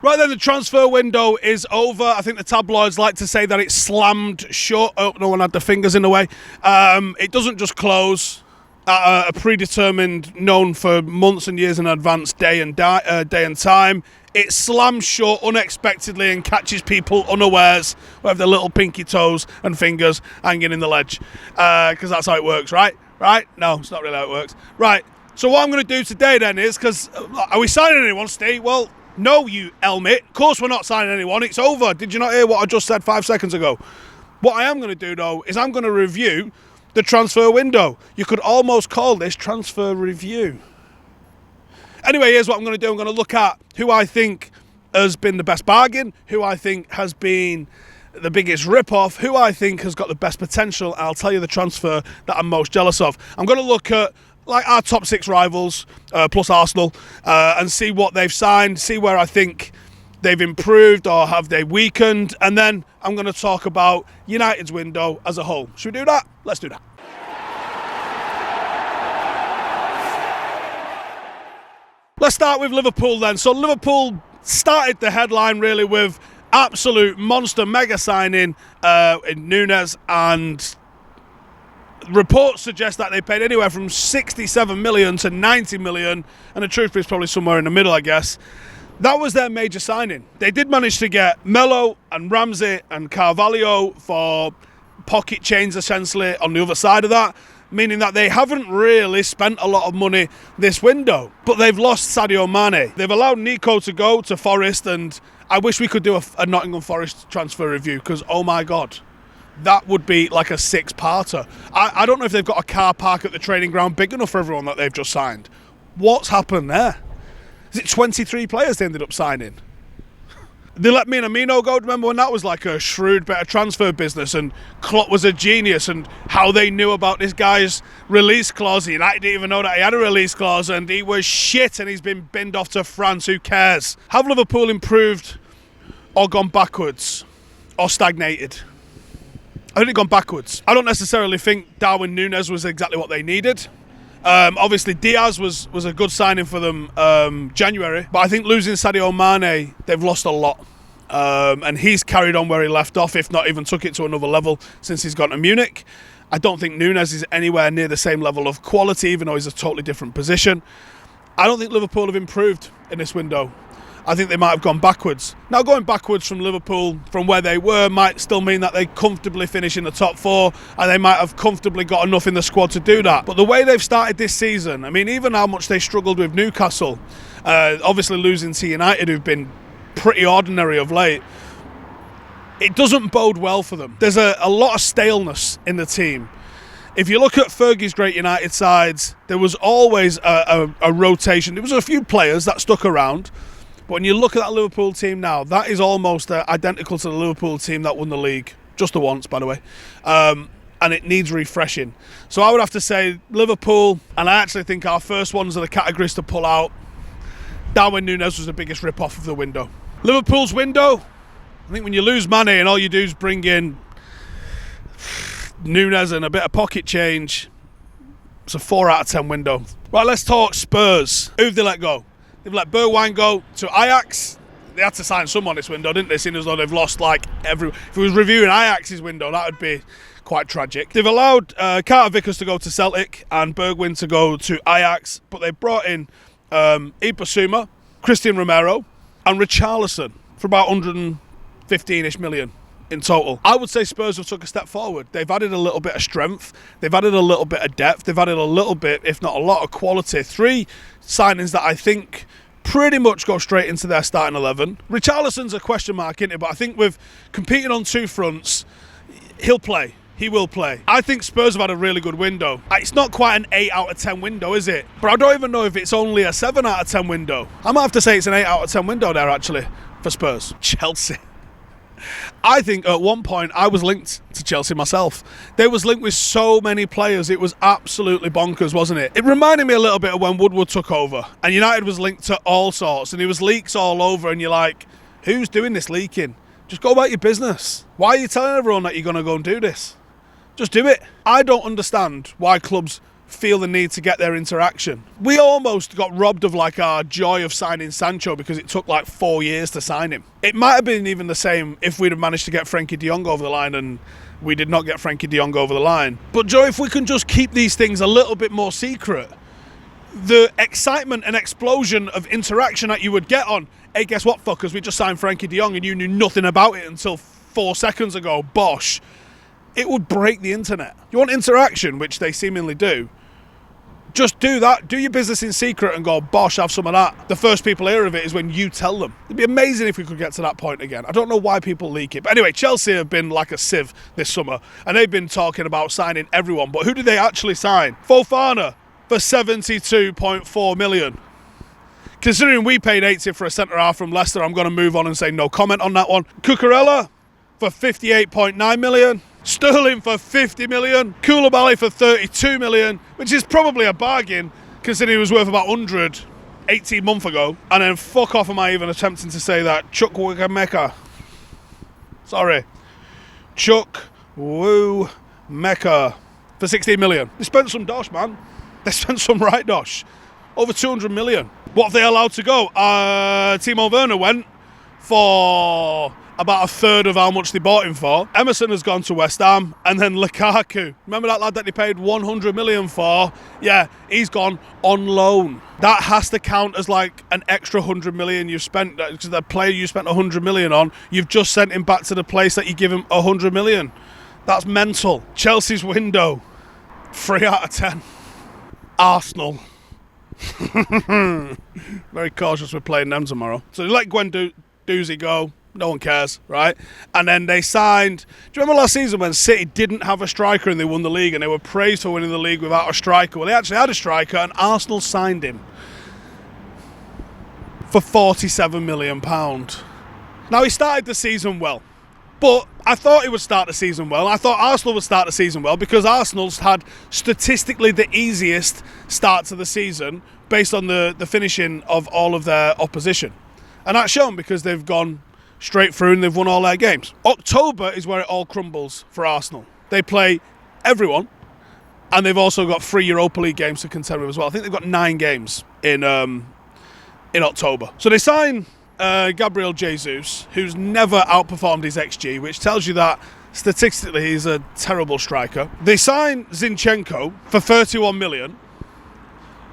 Right then, the transfer window is over. I think the tabloids like to say that it's slammed shut. Oh, no one had their fingers in the way. It doesn't just close at a predetermined, known for months and years in advance day and time. It slams shut unexpectedly and catches people unawares with their little pinky toes and fingers hanging in the ledge. Because that's how it works, right? Right? No, it's not really how it works. Right. So what I'm going to do today then is, because are we signing anyone, Steve? Well, no, you helmet. Of course we're not signing anyone. It's over. Did you not hear what I just said 5 seconds ago? What I am going to do, though, is I'm going to review the transfer window. You could almost call this transfer review. Anyway, here's what I'm going to do. I'm going to look at who I think has been the best bargain, who I think has been the biggest rip-off, who I think has got the best potential. I'll tell you the transfer that I'm most jealous of. I'm going to look at like our top 6 rivals, plus Arsenal, and see what they've signed, see where I think they've improved or have they weakened, and then I'm going to talk about United's window as a whole. Should we do that? Let's do that. Let's start with Liverpool then. So Liverpool started the headline really with absolute monster mega signing in Núñez, and reports suggest that they paid anywhere from 67 million to 90 million, and the truth is probably somewhere in the middle, I guess. That was their major signing. They did manage to get Melo and Ramsey and Carvalho for pocket change essentially on the other side of that, meaning that they haven't really spent a lot of money this window. But they've lost Sadio Mane. They've allowed Nico to go to Forest, and I wish we could do a Nottingham Forest transfer review, because oh my God, that would be like a 6-parter. I don't know if they've got a car park at the training ground big enough for everyone that they've just signed. What's happened there? Is it 23 players they ended up signing? They let Minamino go. Remember when that was like a shrewd bit of transfer business, and Klopp was a genius, and how they knew about this guy's release clause. United didn't even know that he had a release clause, and he was shit, and he's been binned off to France. Who cares? Have Liverpool improved or gone backwards or stagnated? I think they've gone backwards. I don't necessarily think Darwin Núñez was exactly what they needed. Obviously Diaz was a good signing for them January, but I think losing Sadio Mane, they've lost a lot, and he's carried on where he left off, if not even took it to another level since he's gone to Munich. I don't think Núñez is anywhere near the same level of quality, even though he's a totally different position. I don't think Liverpool have improved in this window. I think they might have gone backwards. Now, going backwards from Liverpool, from where they were, might still mean that they comfortably finish in the top 4, and they might have comfortably got enough in the squad to do that. But the way they've started this season, I mean, even how much they struggled with Newcastle, obviously losing to United, who've been pretty ordinary of late, it doesn't bode well for them. There's a lot of staleness in the team. If you look at Fergie's great United sides, there was always a rotation. There was a few players that stuck around. But when you look at that Liverpool team now, that is almost identical to the Liverpool team that won the league. Just the once, by the way. And it needs refreshing. So I would have to say Liverpool, and I actually think our first ones are the categories to pull out. Darwin Núñez was the biggest rip-off of the window. Liverpool's window, I think when you lose Mane and all you do is bring in Núñez and a bit of pocket change, it's a 4 out of 10 window. Right, let's talk Spurs. Who've they let go? They've let Bergwijn go to Ajax. They had to sign someone this window, didn't they? Seeing as though they've lost like every. If it was reviewing Ajax's window, that would be quite tragic. They've allowed Carter Vickers to go to Celtic and Bergwijn to go to Ajax, but they brought in Ibasuma, Christian Romero, and Richarlison for about 115-ish million in total. I would say Spurs have took a step forward. They've added a little bit of strength. They've added a little bit of depth. They've added a little bit, if not a lot, of quality. 3 signings that I think pretty much go straight into their starting 11. Richarlison's a question mark, isn't it? But I think with competing on 2 fronts, he'll play. He will play. I think Spurs have had a really good window. It's not quite an 8 out of 10 window, is it? But I don't even know if it's only a 7 out of 10 window. I might have to say it's an 8 out of 10 window there, actually, for Spurs. Chelsea. I think at one point I was linked to Chelsea myself. They was linked with so many players. It was absolutely bonkers, wasn't it? It reminded me a little bit of when Woodward took over and United was linked to all sorts, and there was leaks all over, and you're like, who's doing this leaking? Just go about your business. Why are you telling everyone that you're going to go and do this? Just do it. I don't understand why clubs feel the need to get their interaction. We almost got robbed of like our joy of signing Sancho because it took like 4 years to sign him. It might have been even the same if we'd have managed to get Frankie de Jong over the line, and we did not get Frankie de Jong over the line. But Joe, if we can just keep these things a little bit more secret, the excitement and explosion of interaction that you would get on, hey, guess what, fuckers, we just signed Frankie de Jong and you knew nothing about it until 4 seconds ago, bosh, it would break the internet. You want interaction, which they seemingly do, just do that. Do your business in secret and go, bosh, have some of that. The first people hear of it is when you tell them. It'd be amazing if we could get to that point again. I don't know why people leak it. But anyway, Chelsea have been like a sieve this summer, and they've been talking about signing everyone. But who did they actually sign? Fofana for 72.4 million. Considering we paid 80 for a centre-half from Leicester, I'm going to move on and say no comment on that one. Cucurella for 58.9 million. Sterling for 50 million. Koulibaly for 32 million, which is probably a bargain considering he was worth about 100 18 months ago. And then fuck off am I even attempting to say that. Chukwuemeka. Sorry. Chukwuemeka for 16 million. They spent some dosh, man. They spent some right dosh. Over 200 million. What have they allowed to go? Timo Werner went for about a third of how much they bought him for. Emerson has gone to West Ham, and then Lukaku. Remember that lad that they paid 100 million for? Yeah, he's gone on loan. That has to count as like an extra 100 million you've spent, because the player you spent 100 million on, you've just sent him back to the place that you give him 100 million. That's mental. Chelsea's window, 3 out of 10. Arsenal. Very cautious with playing them tomorrow. So they let Guendouzi go. No one cares, right? And then they signed... Do you remember last season when City didn't have a striker and they won the league, and they were praised for winning the league without a striker? Well, they actually had a striker, and Arsenal signed him for £47 million. Now, he started the season well, but I thought he would start the season well. I thought Arsenal would start the season well because Arsenal's had statistically the easiest start to the season based on the finishing of all of their opposition. And that's shown because they've gone straight through and they've won all their games. October is where it all crumbles for Arsenal. They play everyone, and they've also got 3 Europa League games to contend with as well. I think they've got 9 games in October. So they sign Gabriel Jesus, who's never outperformed his XG, which tells you that statistically he's a terrible striker. They sign Zinchenko for 31 million,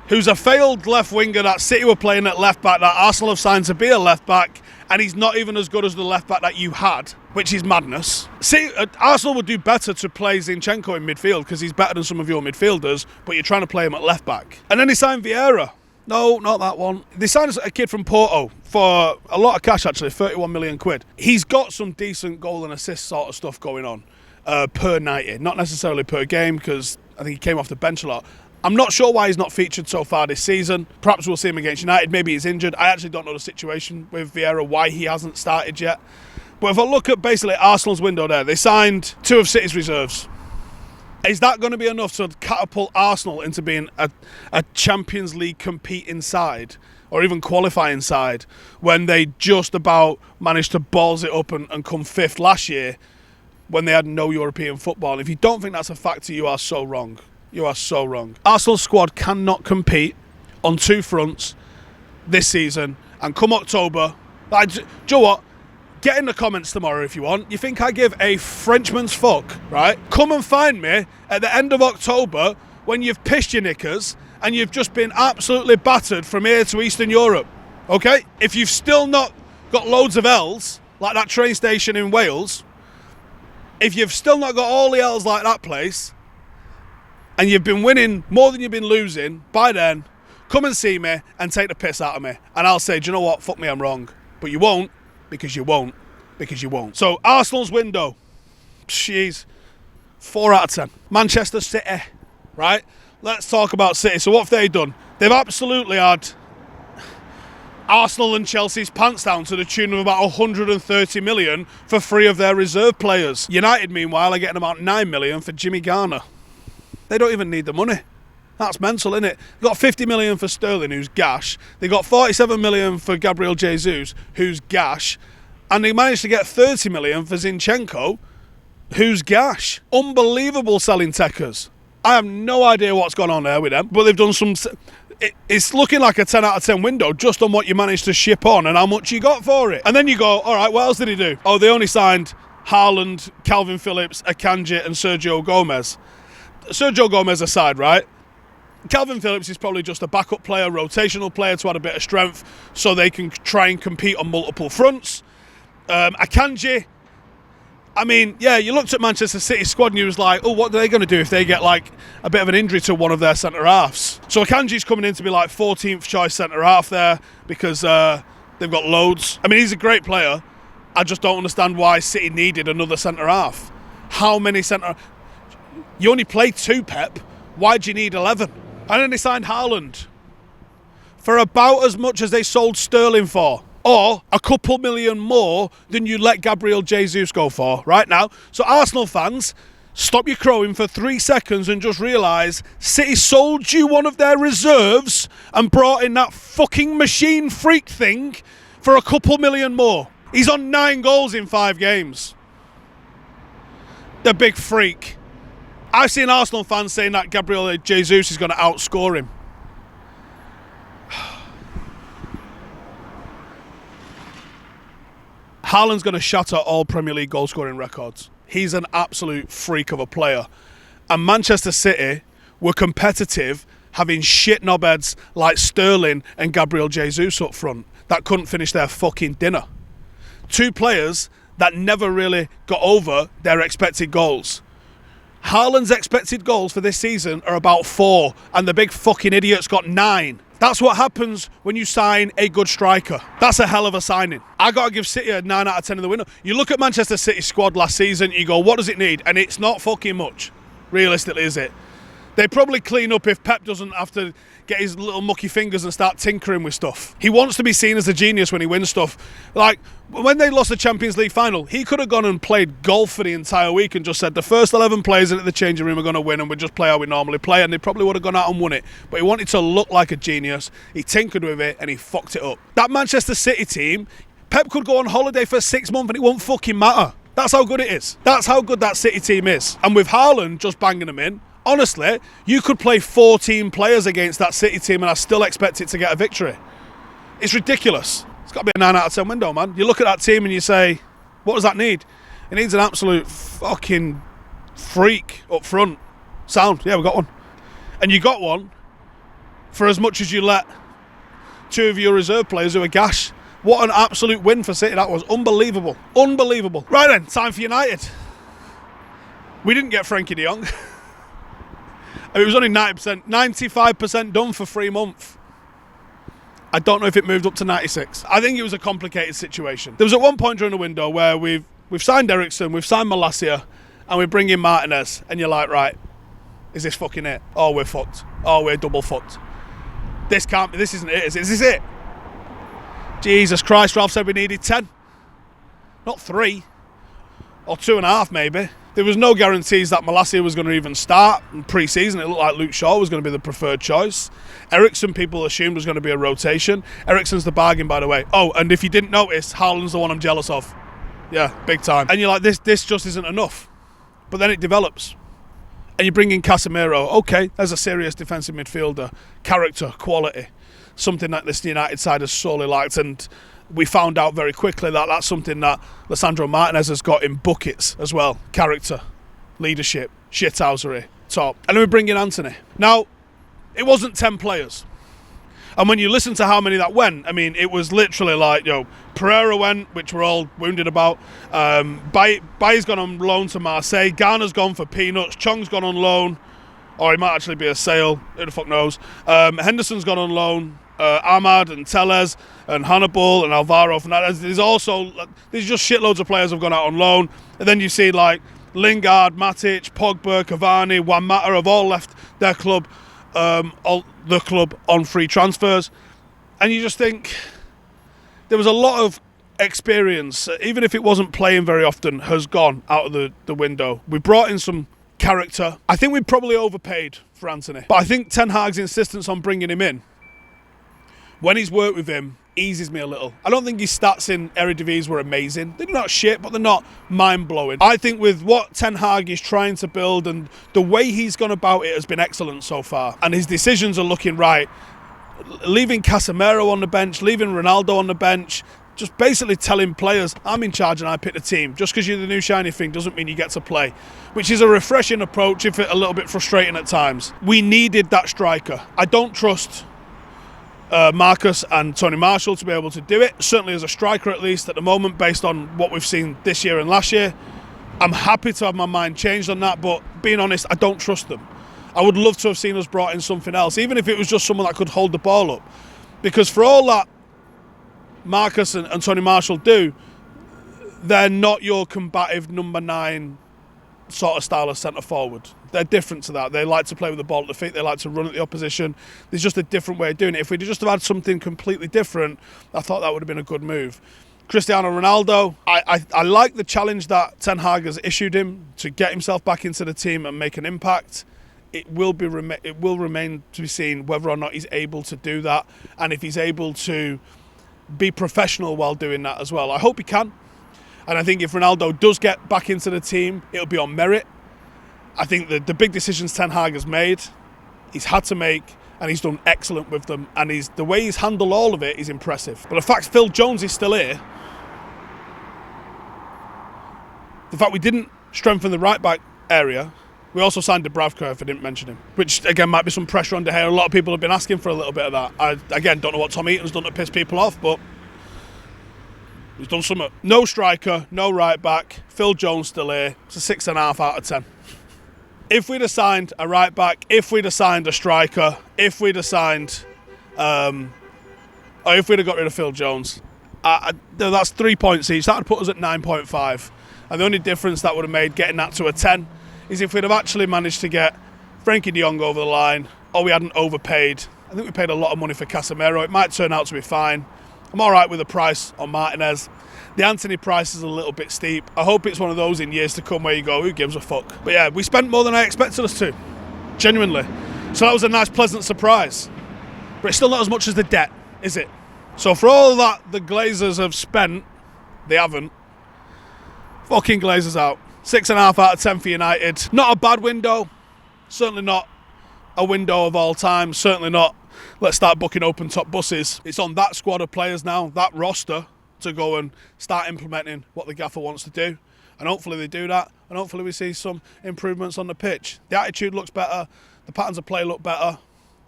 who's a failed left winger that City were playing at left back, that Arsenal have signed to be a left back, and he's not even as good as the left back that you had, which is madness. See, Arsenal would do better to play Zinchenko in midfield because he's better than some of your midfielders, but you're trying to play him at left back. And then they signed Vieira. No, not that one. They signed a kid from Porto for a lot of cash, actually, 31 million quid. He's got some decent goal and assist sort of stuff going on per 90, not necessarily per game, because I think he came off the bench a lot. I'm not sure why he's not featured so far this season. Perhaps we'll see him against United. Maybe he's injured. I actually don't know the situation with Vieira, why he hasn't started yet. But if I look at basically Arsenal's window there, they signed 2 of City's reserves. Is that going to be enough to catapult Arsenal into being a Champions League competing side, or even qualifying side, when they just about managed to balls it up and come 5th last year when they had no European football? If you don't think that's a factor, you are so wrong. You are so wrong. Arsenal's squad cannot compete on 2 fronts this season. And come October, do you know what? Get in the comments tomorrow if you want. You think I give a Frenchman's fuck, right? Come and find me at the end of October when you've pissed your knickers and you've just been absolutely battered from here to Eastern Europe, okay? If you've still not got loads of L's, like that train station in Wales, if you've still not got all the L's like that place, and you've been winning more than you've been losing, by then, come and see me and take the piss out of me. And I'll say, do you know what? Fuck me, I'm wrong. But you won't, because you won't, because you won't. So, Arsenal's window. Jeez. 4 out of 10. Manchester City, right? Let's talk about City. So what have they done? They've absolutely had Arsenal and Chelsea's pants down to the tune of about 130 million for 3 of their reserve players. United, meanwhile, are getting about 9 million for Jimmy Garner. They don't even need the money. That's mental, isn't it? They got 50 million for Sterling, who's gash. They got 47 million for Gabriel Jesus, who's gash. And they managed to get 30 million for Zinchenko, who's gash. Unbelievable selling techers. I have no idea what's gone on there with them, but they've done some... It's looking like a 10 out of 10 window just on what you managed to ship on and how much you got for it. And then you go, all right, what else did he do? Oh, they only signed Haaland, Calvin Phillips, Akanji and Sergio Gomez. Sergio Gomez aside, right? Calvin Phillips is probably just a backup player, rotational player to add a bit of strength so they can try and compete on multiple fronts. Akanji, I mean, yeah, you looked at Manchester City squad and you was like, oh, what are they going to do if they get like a bit of an injury to one of their centre-halves? So Akanji's coming in to be like 14th choice centre-half there because they've got loads. I mean, he's a great player. I just don't understand why City needed another centre-half. How many centre... You only play 2, Pep. Why do you need 11? And then they signed Haaland for about as much as they sold Sterling for. Or a couple million more than you let Gabriel Jesus go for right now. So Arsenal fans, stop your crowing for 3 seconds and just realise City sold you one of their reserves and brought in that fucking machine freak thing for a couple million more. He's on 9 goals in 5 games. The big freak. I've seen Arsenal fans saying that Gabriel Jesus is going to outscore him. Haaland's going to shatter all Premier League goal-scoring records. He's an absolute freak of a player. And Manchester City were competitive having shit knobheads like Sterling and Gabriel Jesus up front that couldn't finish their fucking dinner. 2 players that never really got over their expected goals. Haaland's expected goals for this season are about 4, and the big fucking idiot's got 9. That's what happens when you sign a good striker. That's a hell of a signing. I got to give City a 9 out of 10 in the window. You look at Manchester City's squad last season, you go, what does it need? And it's not fucking much, realistically, is it? They probably clean up if Pep doesn't have to get his little mucky fingers and start tinkering with stuff. He wants to be seen as a genius when he wins stuff. Like, when they lost the Champions League final, he could have gone and played golf for the entire week and just said the first 11 players in the changing room are going to win and we just play how we normally play, and they probably would have gone out and won it. But he wanted to look like a genius. He tinkered with it and he fucked it up. That Manchester City team, Pep could go on holiday for 6 months and it won't fucking matter. That's how good it is. That's how good that City team is. And with Haaland just banging them in, honestly, you could play 14 players against that City team and I still expect it to get a victory. It's ridiculous. It's got to be a 9 out of 10 window, man. You look at that team and you say, what does that need? It needs an absolute fucking freak up front. Sound. Yeah, we got one. And you got one for as much as you let 2 of your reserve players who are gash. What an absolute win for City. That was unbelievable. Unbelievable. Right then, time for United. We didn't get Frankie de Jong. It was only 90%, 95% done for 3 months. I don't know if it moved up to 96. I think it was a complicated situation. There was at one point during the window where we've signed Eriksen, we've signed Malacia, and we bring in Martinez, and you're like, right, is this fucking it? Oh, we're fucked. Oh, we're double fucked. This isn't it, is this it? Jesus Christ, Ralph said we needed 10. Not 3. Or 2.5 maybe. There was no guarantees that Malacia was going to even start in pre-season. It looked like Luke Shaw was going to be the preferred choice. Eriksen, people assumed, was going to be a rotation. Eriksen's the bargain, by the way. Oh, and if you didn't notice, Haaland's the one I'm jealous of. Yeah, big time. And you're like, this just isn't enough. But then it develops. And you bring in Casemiro. Okay, there's a serious defensive midfielder. Character, quality. Something that this United side has sorely lacked, and we found out very quickly that that's something that Lisandro Martinez has got in buckets as well. Character, leadership, shithousery, top. And then we bring in Anthony. Now, it wasn't 10 players. And when you listen to how many that went, I mean, it was literally like, Pereira went, which we're all wounded about. Baye's gone on loan to Marseille. Garner's gone for peanuts. Chong's gone on loan. Or he might actually be a sale. Who the fuck knows? Henderson's gone on loan. Ahmad and Tellez and Hannibal and Alvaro Fernandez. There's just shitloads of players have gone out on loan. And then you see like Lingard, Matic, Pogba, Cavani, Juan Mata have all left their club, the club on free transfers. And you just think there was a lot of experience, even if it wasn't playing very often, has gone out of the window. We brought in some character. I think we probably overpaid for Anthony. But I think Ten Hag's insistence on bringing him in when he's worked with him, eases me a little. I don't think his stats in Eredivisie were amazing. They're not shit, but they're not mind-blowing. I think with what Ten Hag is trying to build and the way he's gone about it has been excellent so far. And his decisions are looking right. Leaving Casemiro on the bench, leaving Ronaldo on the bench, just basically telling players, I'm in charge and I pick the team. Just because you're the new shiny thing doesn't mean you get to play. Which is a refreshing approach, if it a little bit frustrating at times. We needed that striker. I don't trust Marcus and Tony Marshall to be able to do it, certainly as a striker at least at the moment, based on what we've seen this year and last year. I'm happy to have my mind changed on that, but being honest, I don't trust them. I would love to have seen us brought in something else, even if it was just someone that could hold the ball up, because for all that Marcus and Tony Marshall do, they're not your combative number 9 sort of style of centre forward. They're different to that. They like to play with the ball at the feet. They like to run at the opposition. There's just a different way of doing it. If we'd just have had something completely different, I thought that would have been a good move. Cristiano Ronaldo, I like the challenge that Ten Hag has issued him to get himself back into the team and make an impact. It will remain to be seen whether or not he's able to do that, and if he's able to be professional while doing that as well. I hope he can. And I think if Ronaldo does get back into the team, it'll be on merit. I think the big decisions Ten Hag has made, he's had to make, and he's done excellent with them. And the way he's handled all of it is impressive. But the fact Phil Jones is still here, the fact we didn't strengthen the right-back area, we also signed Dubravka, if I didn't mention him, which, again, might be some pressure on De Gea. A lot of people have been asking for a little bit of that. I, again, don't know what Tom Eaton's done to piss people off, but he's done something. No striker, no right-back. Phil Jones still here. It's a 6.5 out of 10. If we'd have signed a right-back, if we'd have signed a striker, if we'd have signed... or if we'd have got rid of Phil Jones, that's 3 points each. That would put us at 9.5. And the only difference that would have made getting that to a 10 is if we'd have actually managed to get Frankie de Jong over the line, or we hadn't overpaid. I think we paid a lot of money for Casemiro. It might turn out to be fine. I'm all right with the price on Martinez. The Anthony price is a little bit steep. I hope it's one of those in years to come where you go, who gives a fuck? But yeah, we spent more than I expected us to. Genuinely. So that was a nice, pleasant surprise. But it's still not as much as the debt, is it? So for all that the Glazers have spent, they haven't. Fucking Glazers out. 6.5 out of 10 for United. Not a bad window. Certainly not a window of all time. Certainly not, let's start booking open top buses. It's on that squad of players now, that roster, to go and start implementing what the gaffer wants to do. And hopefully they do that. And hopefully we see some improvements on the pitch. The attitude looks better. The patterns of play look better.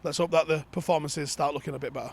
Let's hope that the performances start looking a bit better.